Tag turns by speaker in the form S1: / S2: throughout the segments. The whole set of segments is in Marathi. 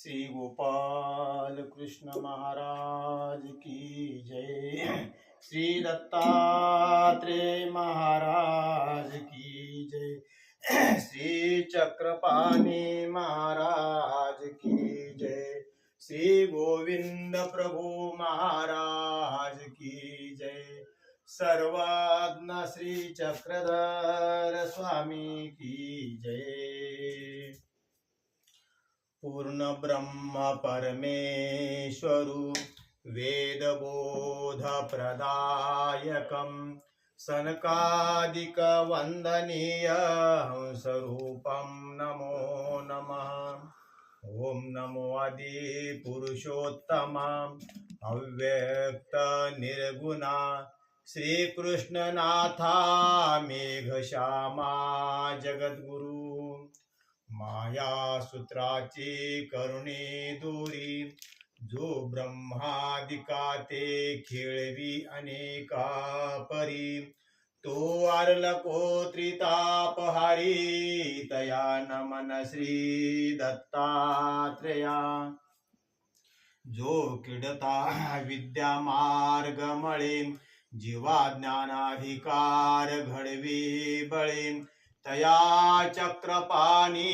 S1: श्री गोपाल कृष्ण महाराज की जय। श्री दत्तात्रेय महाराज की जय। श्री चक्रपाणी महाराज की जय। श्री गोविंद प्रभु महाराज की जय। सर्वज्ञ श्री चक्रधर स्वामी की जय। पूर्ण ब्रह्म परमेश्वरु वेदबोध प्रदायकं सनकादिक वंदनीय हंसरूपं नमो नमः। ओम नमो आदि पुरुषोत्तम अव्यक्त निर्गुणा श्री कृष्णनाथा मेघश्यामा जगद्गुरु माया सूत्राची करुणी दूरी जो ब्रह्मादिका ते खेळवी अनेका परी तो आरलको त्रितापहारी तया नमन श्री दत्तात्रेया जो क्रीडता विद्या मार्ग मळे जीवा ज्ञानाधिकार घडवी बळे तया चक्रपाणी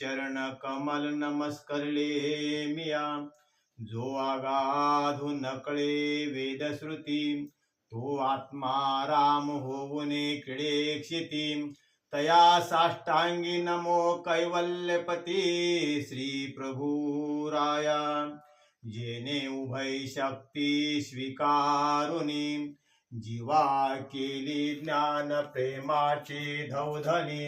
S1: चरण कमल नमस्करले मिया जो आगाधु नकळे वेदश्रुती तो आत्मा राम होऊने क्रीडे क्षिती तया साष्टांगी नमो कैवल्यपती श्री प्रभु राया जेने उभय शक्ती स्वीकारुनी जीवा केली ज्ञान प्रेमाची धौधनी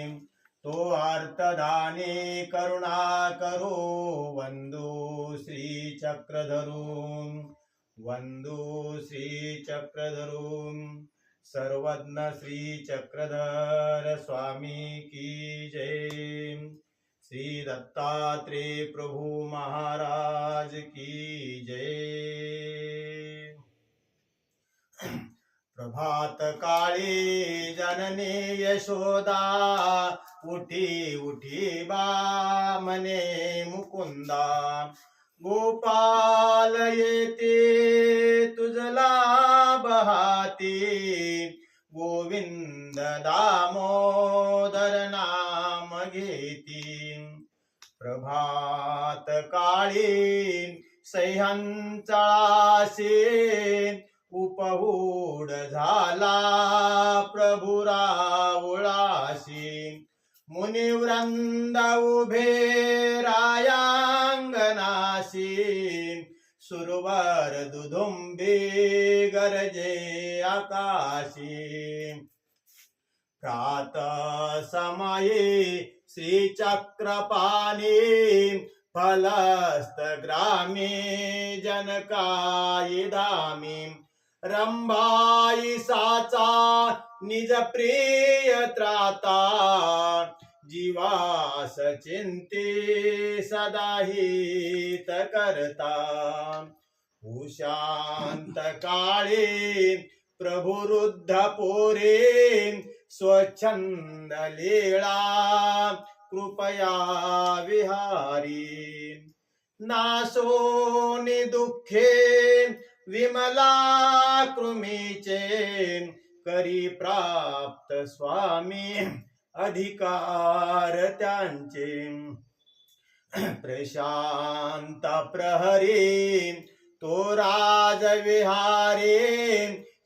S1: तो अर्थदाने करुणा करो वंदू श्री चक्रधरून वंदू श्री चक्रधरून सर्वज्ञ श्री चक्रधर स्वामी की जय। श्री दत्तात्रेय प्रभु महाराज की जय। प्रभात काळी जननी यशोदा उठी उठी बा मने मुकुंदा गोपाल येते तुझला बहाती गोविंद दामोदर नाम घेती प्रभात काळी सह्यांचाळासे उपहूड झाला प्रभुरा उळासी मुनिवृंद उभे रायांगनासी सुरवर दुधुंबी गरजे आकाशी प्रात समये श्री चक्रपाणी फलस्त ग्रामी जनकाई धामी रंभाई साचा निज प्रिय त्राता जीवास चिंते सदाहित करता उशांत काळी प्रभुरुद्ध पोरे स्वच्छंद लीळा कृपया विहारी नासोनी दुःखे विमला कृमीचे करी प्राप्त स्वामी अधिकार त्यांचे प्रशांत प्रहरी तो राजविहारी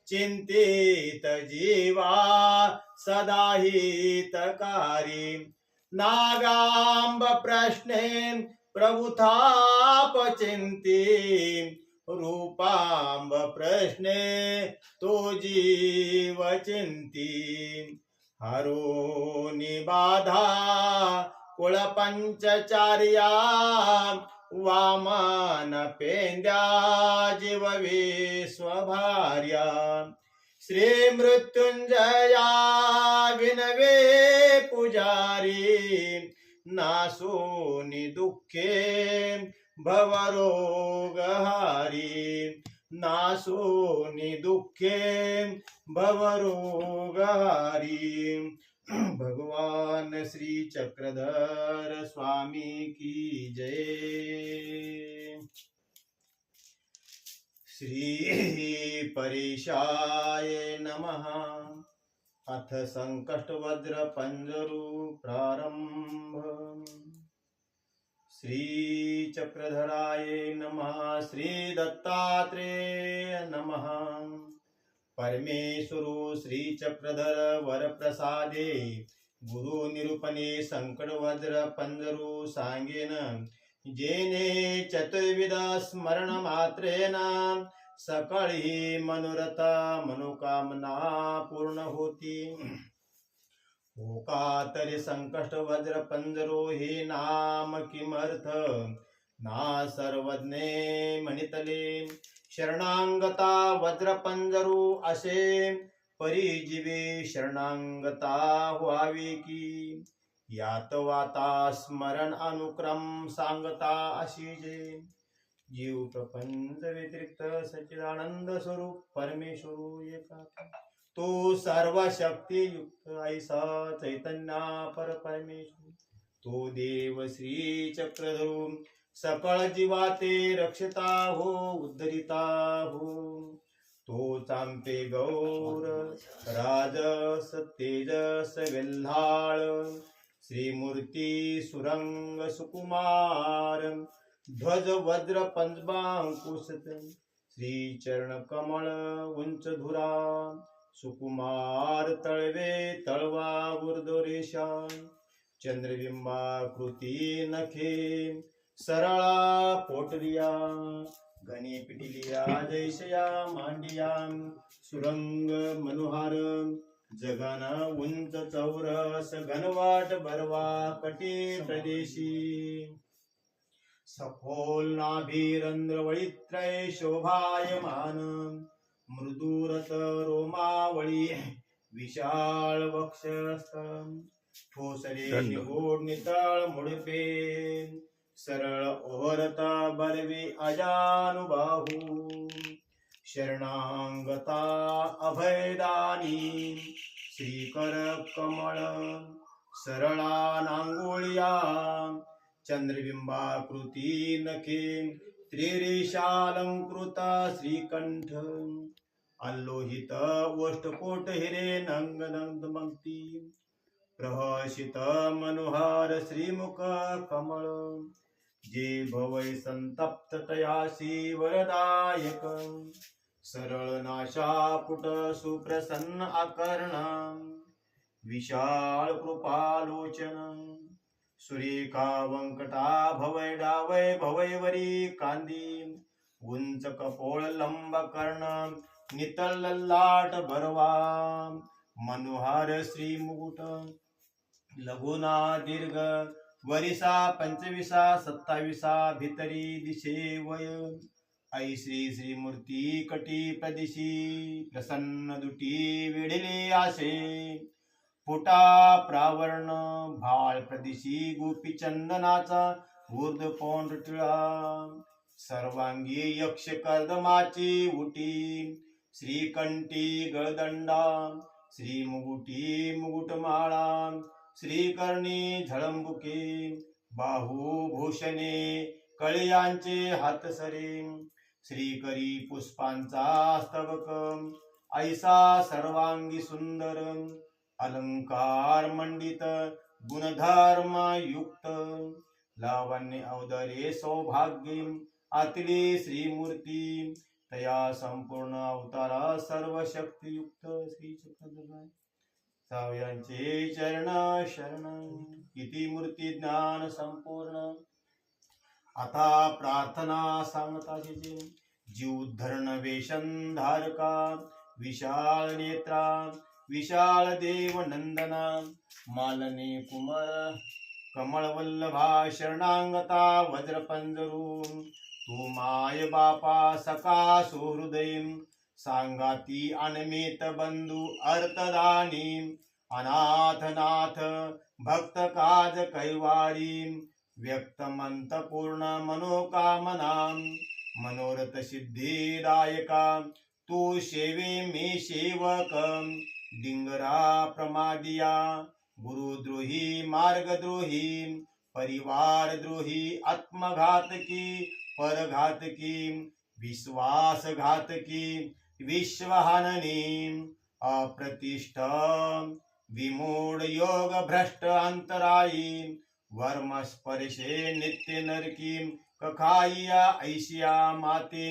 S1: चिंतित जीवा सदाहितकारी नागांब प्रश्ने प्रभुताप चिंती रूपांब प्रश्ने तो जीव चिंती हरोनी बाधा कुळपंचचार्या वामन पेंद्या जीव विश्वभार्या श्री मृत्युंजया विनवे पुजारी नासोनी दुःखे भवरोगहारी नासोनी दुःखे भवरोगहारी भगवान श्री चक्रधर स्वामी की जय। श्री परेशाय नमः। अथ संकष्ट वज्र पंजरु प्रारंभ। श्री चक्रधराय नमः। श्री दत्तात्रेय नमः। परमेश्वरो श्री चक्रधर वर प्रसादे गुरु निरूपणे संकट वज्र पंजरु सांगेन जेने चतुर्विध स्मरण मात्रेन सकळी मनोरथा मनोकामना पूर्ण होती। हो का तरी संकष्ट वज्र पंजरो हे नाम किमर्थ ना सर्वज्ञे म्हणितले। शरणांगता वज्र पंजरू असे परिजीवे शरणांगता व्हावी की। यात वाता स्मरण अनुक्रम सांगता अशी जे। जीव प्रपंच व्यतिरिक्त सच्चिदानंद स्वरूप परमेश्वर एका तो सर्व शक्ती युक्त ऐसा चैतन्य पर परमेश्वर तो देव श्री चक्रधरू सकळ जीवाते रक्षिता हो उद्धरिता हो। तो चांपे गौर राजस तेजस वेल्हाळ श्रीमूर्ती सुरंग सुकुमार ध्वज वज्र पंचबांकुश श्री चरण कमळ उंच धुरा सुकुमार तळवे तळवा ऊर्ध्वरेषा चंद्रबिंबाकृती नखे सरळा पोटलिया घनी पिटिलिया जैसया मांडिया सुरंग मनोहार जगन उंच चौरस घनवाट बरवा कटी प्रदेशी सखोल नाभिरंध्रवळित्रय शोभायमान मृदुरत रोमावळी विशाल वक्षस्थळ ठोसले निगूढ नितळ मुडपे सरळ ओहरता बलवी अजानुबाहू शरणांगता अभयदानी श्रीकर कमळ सरळा नांगोळिया चंद्रबिंबाकृती नखे त्रिरेशालंकृता श्रीकंठ अल्लोहित ओष्ठकोट हिरे नंगनंदमंती प्रहसित मनोहार श्रीमुख कमळ जे भवै संतप्त तयासी वरदायक सरळ नाशापुट सुप्रसन्न आकर्ण विशाल कृपालोचन सुरेखा वंकटा भवै डावै भवै वरी कांदी उंच कपोळ लंब कर्ण नितळ ललाट बरवा मनोहार श्री मुकुट लघुना दीर्घ वरिसा पंचविसा सत्ताविसा भितरी दिशे वय आई श्री श्रीमूर्ती कटी प्रदिशी प्रसन्न दुटी वेढिले आशे फुटा प्रावर्ण भाळ प्रदिशी गोपी चंदनाचा ऊर्ध पौंड टिळा सर्वांगी यक्ष कर्दमाची उटी श्रीकंठी गळदंडा श्रीमुकुटी मुकुटमाळा श्रीकर्णी झळंबुके बाहुभूषणे कळयांचे हातसरे श्रीकरी पुष्पांचा स्तबक ऐसा सर्वांगी सुंदर अलंकार मंडित गुणधर्म युक्त लावण्य अवदरे सौभाग्य आतली श्रीमूर्ती तया संपूर्ण अवतारा सर्व शक्ती युक्त श्री चक्रधर सावयांचे चरण शरण किती मूर्ती ज्ञान संपूर्ण आता प्रार्थना सांगताचे जीव धरण वेशन धारका विशाल नेत्रा विशाल देव नंदना मालने कुमार कमळ वल्लभा शरणांगता वज्र पंजरू तू माय बापा सका सुहृदय सांगाती अनमित बंधू अर्थदानी अनाथनाथ भक्त काज कैवारी व्यक्तमंत पूर्ण मनोकामना मनोरथ सिद्धिदायका तू सेवे मी सेवक डिंगरा प्रमादिया गुरुद्रोही मार्गद्रोही परिवारद्रोही आत्मघातकी परघातकी विश्वासघातकी विश्वहाननी अप्रतिष्ठ विमूढ योग भ्रष्ट अंतरायी वर्मस्पर्शे नित्य नरकी कखाइया ऐशिया माते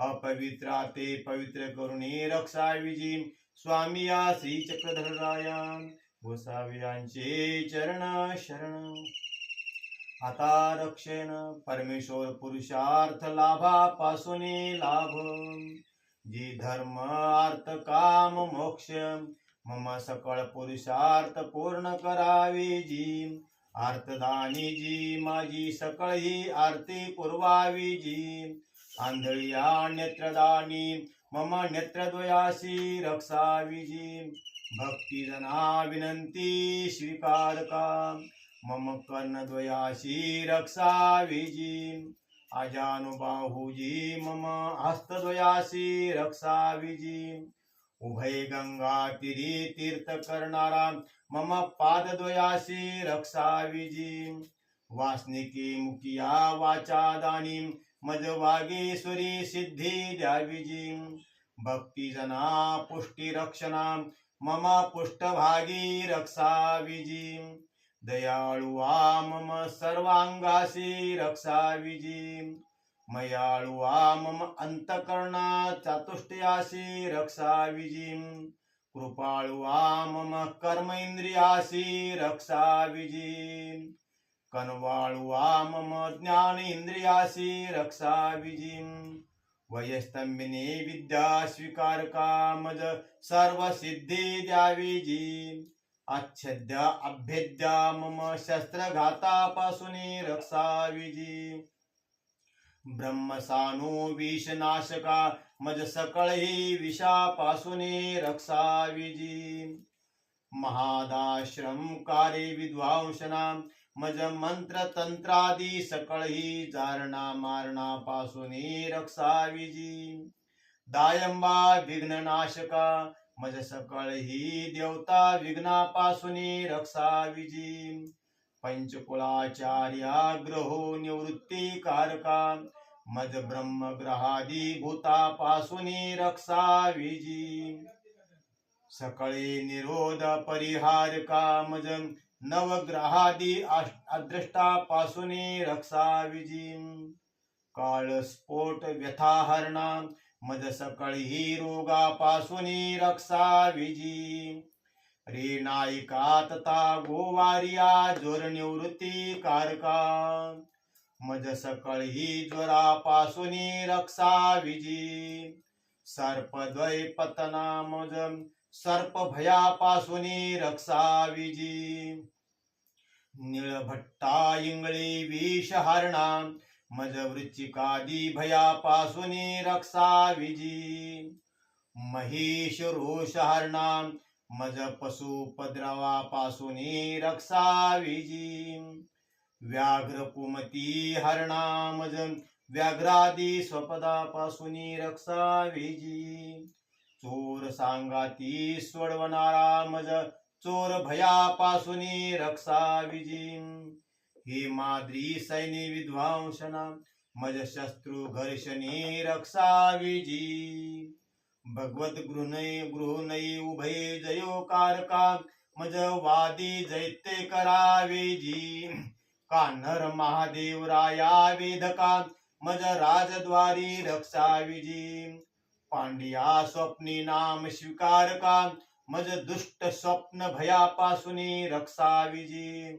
S1: अपवित्रा ते पवित्र करुणी रक्षा विजी स्वामिया श्री चक्रधरराया गोसावियांचे चरण शरण आता रक्षेन परमेश्वर पुरुषार्थ लाभापासून लाभ जी धर्म अर्थ काम मोक्ष मम सकळ पुरुषार्थ पूर्ण करावी जी आर्तदानी जी माझी सकळ ही आरती पुरवावी जी आंधळ्या नेत्रदानी मम नेत्रद्वयासी रक्षावी जी भक्तिजना विनंती स्वीकार का मम कर्णद्वयासी रक्षावी जी अजानुबाहुजी मम हस्तद्वयासी रक्षावी जी उभय गंगा तिरी तीर्थ करणारा मम पादद्वयासी रक्षावी जी वासनिकी मुखिया वाचा दानी मज वागेश्वरी सिद्धी द्यावी जी भक्तिजना पुष्टी रक्षणा मम पुष्टभागी रक्षावी जी दयाळुआ मम सर्वांगासी रक्षावी जी मयाळुआ मम अंतकरणा चातुष्टयासी रक्षावी जी कृपाळुआ मम कर्म इंद्रियासी रक्षावी जी कनवाळुआ मम ज्ञान इंद्रियासी रक्षावी जी वयस्तंभिनी विद्या स्वीकारका मज सर्व सिद्धी द्यावी जी अच्छेद्य अभेद्य मम शस्त्रघातापासून रक्षावी जी ब्रह्मसानु विषनाशका मज सकळ ही विषापासून रक्षावी जी महादाश्रम कार्य विद्वांसना मज मंत्र तंत्रादी सकळ ही जारणा मारणा पासून रक्षावी जी दायंबा विघ्ननाशका मज सकळ ही देवता विघ्नापासून रक्षावी जी पंचकुलाचार्या ग्रहो निवृत्ती कारका मज ब्रह्म ग्रहादी भूतापासून रक्षावी जी सकळे निरोध परिहारका मज नवग्रहादी अदृष्टापासून रक्षावी जी काळस्फोट व्यथाहरणा मज सकळ ही रोगापासून रक्षावी जी रे नायिका तथा गोवारिया ज्वर निवृत्ती कारका मज सकळ ही ज्वरापासून रक्षावी जी सर्पद्वय पतना मज सर्प भयापासून रक्षावी जी निळभट्टा इंगळी विषहरणा मज वृश्चिकादी भयापासून रक्षावी जी महिष रोषहरणा मज पशुपद्रवापासून रक्षावी जी व्याघ्र कुमती हरणा मज व्याघ्रादी स्वपदापासून रक्षावी जी चोर सांगाती सोडवणारा मज चोर भयापासून रक्षावी जी हे माद्री सैन्य विद्वांसना मज शत्रु घर्षणी रक्षावी जी भगवत गृहनई उभय जयोकारका मज वादी जैत्य करावे जी कान्हर महादेव राया वेदका मज राजद्वारी रक्षावी जी पांड्या स्वप्नी नाम स्वीकारका मज दुष्ट स्वप्न भयापासून रक्षावी जी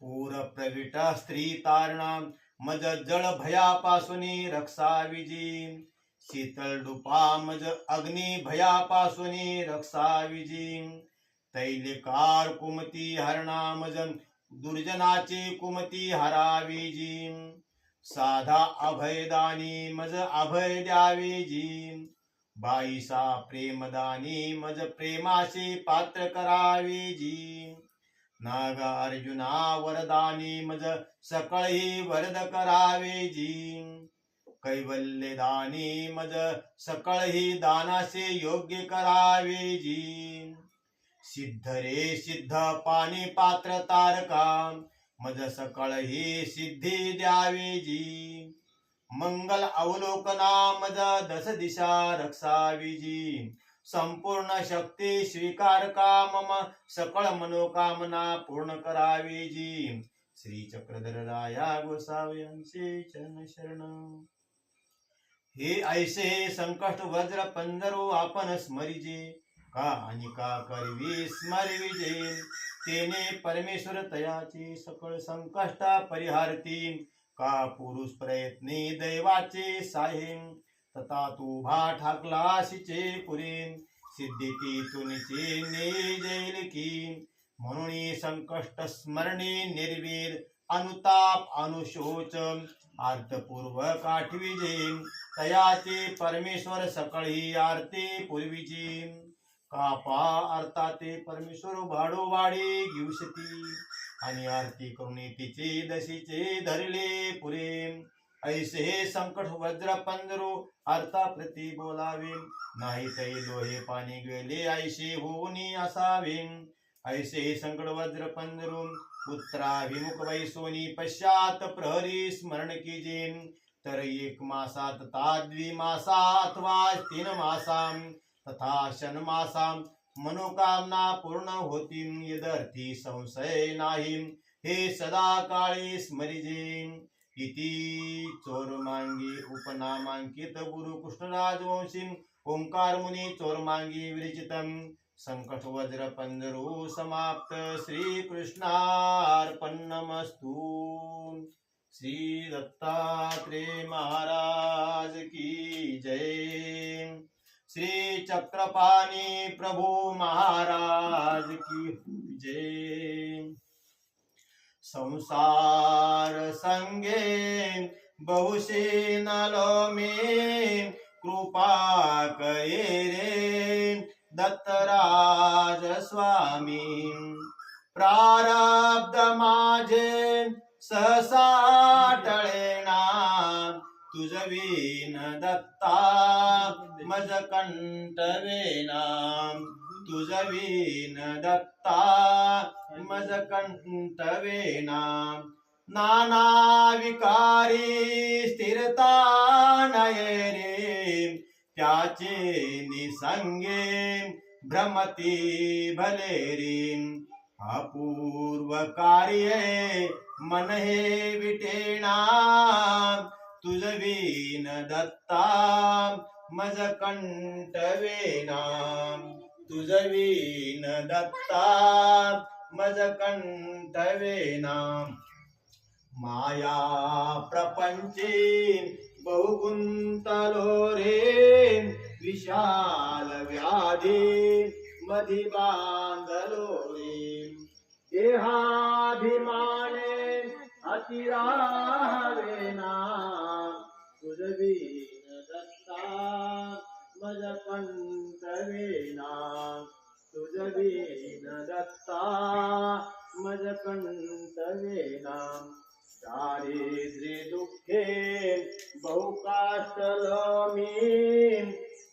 S1: पूर प्रविट स्त्री तारणा मज जळ भयापासून रक्षावी जी शीतल डुपा मज अग्नि भयापासून रक्षावी जी तैलिकार कुमती हरणा मज दुर्जनाची कुमती हरावी जी साधा अभयदानी मज अभय द्यावी जी बाईसा प्रेमदानी मज प्रेमाशी पात्र करावी जी नागार्जुना वरदानी मज सकळही वरद करावे जी कैवल्यदानी मज सकळही दानासे योग्य करावे जी सिद्ध रे सिद्ध पाणी पात्र तारका मज सकळ ही सिद्धी द्यावी जी मंगल अवलोकना मज दस दिशा रक्षावी जी संपूर्ण शक्ती स्वीकार का मम सकळ मनोकामना पूर्ण करावी जी श्री चक्रधर राया गोसाव्यांचे चरण शरण हे ऐसे संकट वज्र पंधरो आपण स्मरिजे का आणि का करवी स्मरविजे तेने परमेश्वर तयाची सकळ संकष्ट परिहारती का पुरुष प्रयत्नी दैवाचे साहे तथा तू भा ठाकलाशीचे पुरे सिद्धीती तुनिचे नेजेल की म्हणून संकष्ट स्मरणे निर्वीर अनुताप अनुशोच आर्तपूर्वक आठविजे तयाचे परमेश्वर सकळी आरती पूर्वीची कापा अर्थाते परमेश्वर वाडोवाडी घेऊशती आणि आरती करून तिचे दशीचे धरले पुरे ऐसे संकट वज्र पंधरो अर्था प्रती बोलावे नाही तै लोहे पाणी गेले ऐसे होऊनी असावे ऐसे संकट वज्र पंधरो पुत्राभिमुख वैसोनी पश्चात प्रहरी स्मरण कीजे तर एक मासात ता द्विमासा अथवा 3 मासां तथा षण्मासां मनोकामना पूर्ण होती यदर्थी संशय नाही हे सदा काळी स्मरिजे इति चोरमांगी उपनामांकित गुरु कृष्णराजवंशी ओंकार मुनी चोरमांगी विरचितम संकट वज्र पंधरो समाप्त श्री कृष्णार्पणमस्तु श्री दत्तात्रेय महाराज की जय श्री चक्रपाणी प्रभु महाराज की जय संसार संगे बहुशे नलो में कृपा करे रे दत्तराज स्वामी प्रारब्ध माझे सहसा टळेना तुझ विन दत्ता मज कंटवेना तुझ विन दत्ता मज कंटवेना नाना विकारी स्थिरता नये रे त्याचे निसंगे भ्रमती भले रे अपूर्व कार्य मन हे विटेना तुझ विन दत्ता मज कंटवेना तुझ विन दत्ता मज कंटवेना माया प्रपंची बहुगुंतलो रे विशाल व्याधी मधी बांधलो रे देहाभिमाने अतिरावेना तुझ विन दत्ता मज कंटवेना तुझ विन दत्ता मज कंटवेना दारिद्र्य दुःखे बहुकाष्टलो मी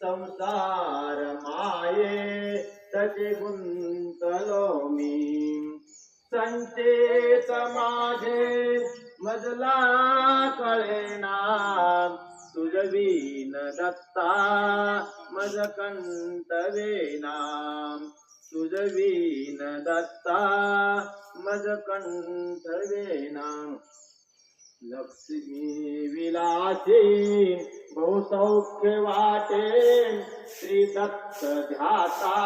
S1: संसार माये तचे गुंतलो मी संचेत माझे मजला कळेना तुझ विन दत्ता मज कंटवेना तुझ विन दत्ता मज कंटवेना लक्ष्मी विलासी बहुसौख्य वाटे श्री दत्त ध्याता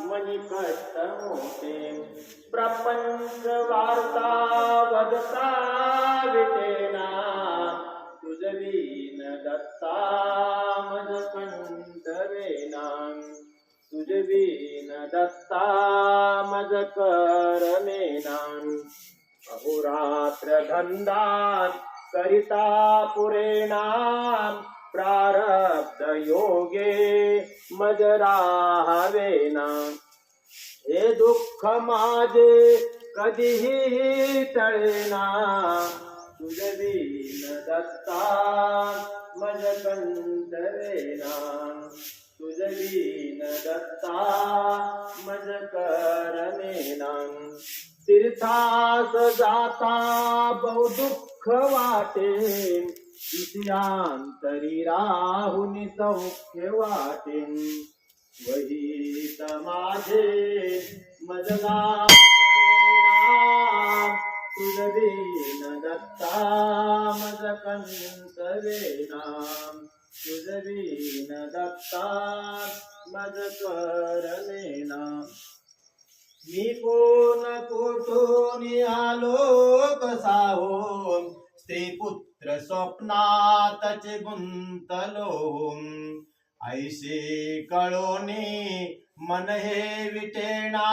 S1: मनी कष्ट मोठे प्रपंच वार्ता वदता विटेना तुझ विन दत्ता मज कंटवेना तुझ विन दत्ता मज करमेना अहोरात्र धंदा करिता पुरेणा प्रारब्ध योगे मज राहावेना हे दुःख माझे कधीही टळेना तुझ विन दत्ता मज कंटवेना तुझवीन दत्ता मज करमेना तीर्थास जाता बहु दुःख वाटे विषयांतरी राहुनी सौख्य वाटे वही माझे मजगा तुझवीन दत्ता मज कंसवेना तुझवीन दत्ता मज करलेना मी कोण कोठून आलो कसाहो स्त्री पुत्र स्वप्नातच गुंतलो ऐसे कळोनी मन हे विटेना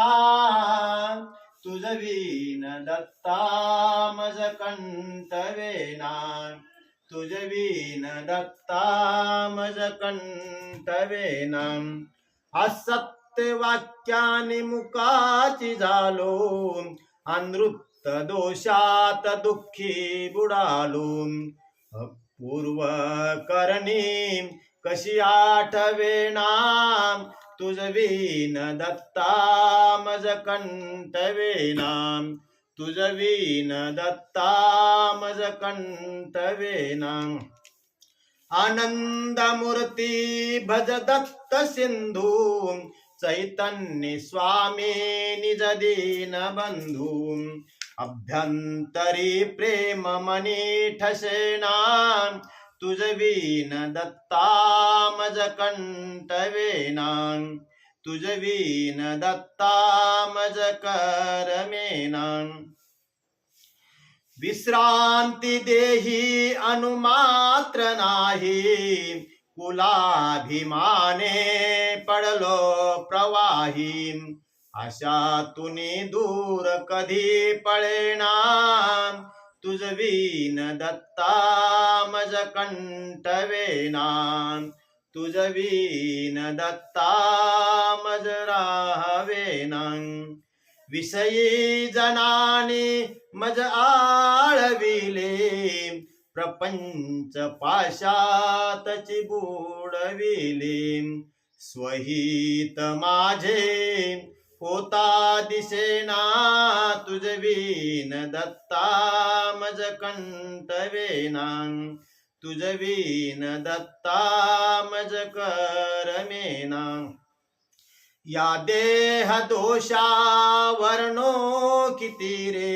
S1: तुझवीन दत्ता मज कंठवेना तुझवीन दत्ता मज कंठवेना असत्य वाक्यानि मुखाची झालो अनृत्त दोषात दुःखी बुडालो पूर्व करणी कशी आठवेना तुझवीन दत्ता मज कंठवेना तुझवीन दत्ता मज कंठवेना आनंद मूर्ती भज दत्त सिंधू चैतन्य स्वामी निज दीन बंधू अभ्यंतरी प्रेम मनी ठसेना तुझवीन दत्ता मज कंठवेना तुझवीन दत्ता मज करमेना विश्रांती देही अनुमात्र नाही कुलाभिमाने पडलो प्रवाही आशातुनी दूर कधी पळेना तुझवीन दत्ता मज कंठवेना तुझवीन दत्ता मज राहावेना विषयी जनाने मज आळविले प्रपंच पाशातची बुडविले स्वहित माझे होता दिसेना तुझवीन दत्ता मज कंठवेना तुझवीन दत्ता मज करमेना या देह दोषा वर्णो किती रे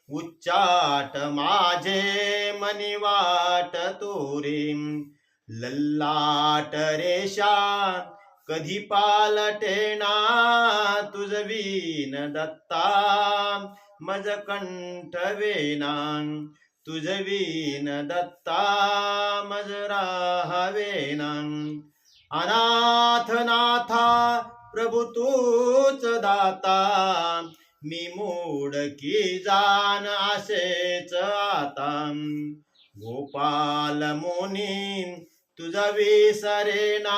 S1: उच्चाट माझे मनी वाट तोरे लल्लाट रेषा कधी पालटेना तुझवीन दत्ता मज कंठवेना तुझवीन दत्ता मज राहावेना अनाथ नाथा प्रभु तूच दाता मी मूड की जान असेच आता गोपाल मुनी तुझ विसरेना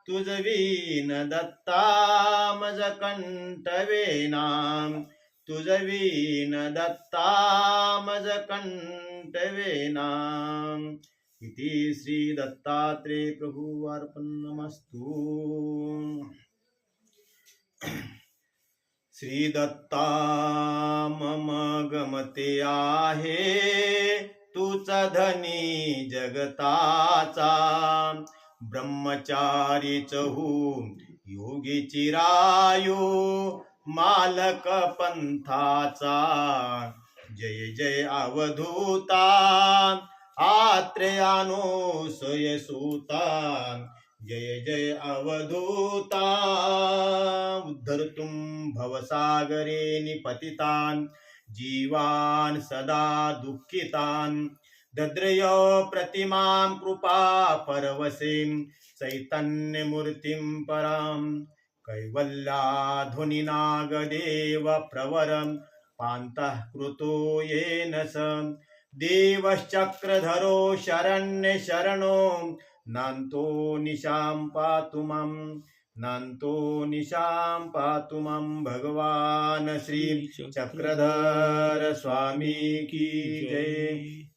S1: तुझवीन दत्ता मज कंठवेना तुझवीन दत्ता मज कंठवेना इति श्री दत्तात्रेय प्रभु अर्पणमस्तु श्री दत्ता मम गमते आहे तूच धनी जगताचा ब्रह्मचारी चहू योगी चिरायू मालक पंथाचा जय जय अवधूता आत्रेयानो सोयसूता जय जय अवधूता उद्धर्तुं भवसागरे निपतितान् जीवान् सदा दुःखितान् दद्रय प्रतिमां कृपा परवशीं चैतन्यमूर्तिं परां कैवल्याधुनिनागदेव प्रवरं पान्तः कृतो येन स देवश्चक्रधरो शरण्य शरणो नान्तो निशां पातु मां नान्तो निशां पातु मां भगवान श्री चक्रधर स्वामी की जय।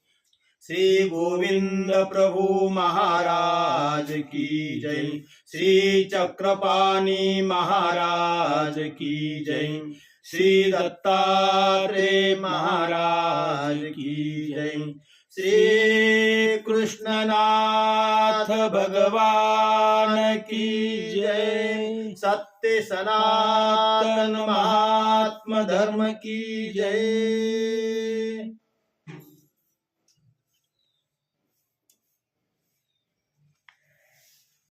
S1: श्री गोविंद प्रभु महाराज की जय। श्री चक्रपाणी महाराज की जय। श्री दत्तात्रेय महाराज की जय। श्री कृष्णनाथ भगवान की जय। सत्य सनातन महात्मा धर्म की जय।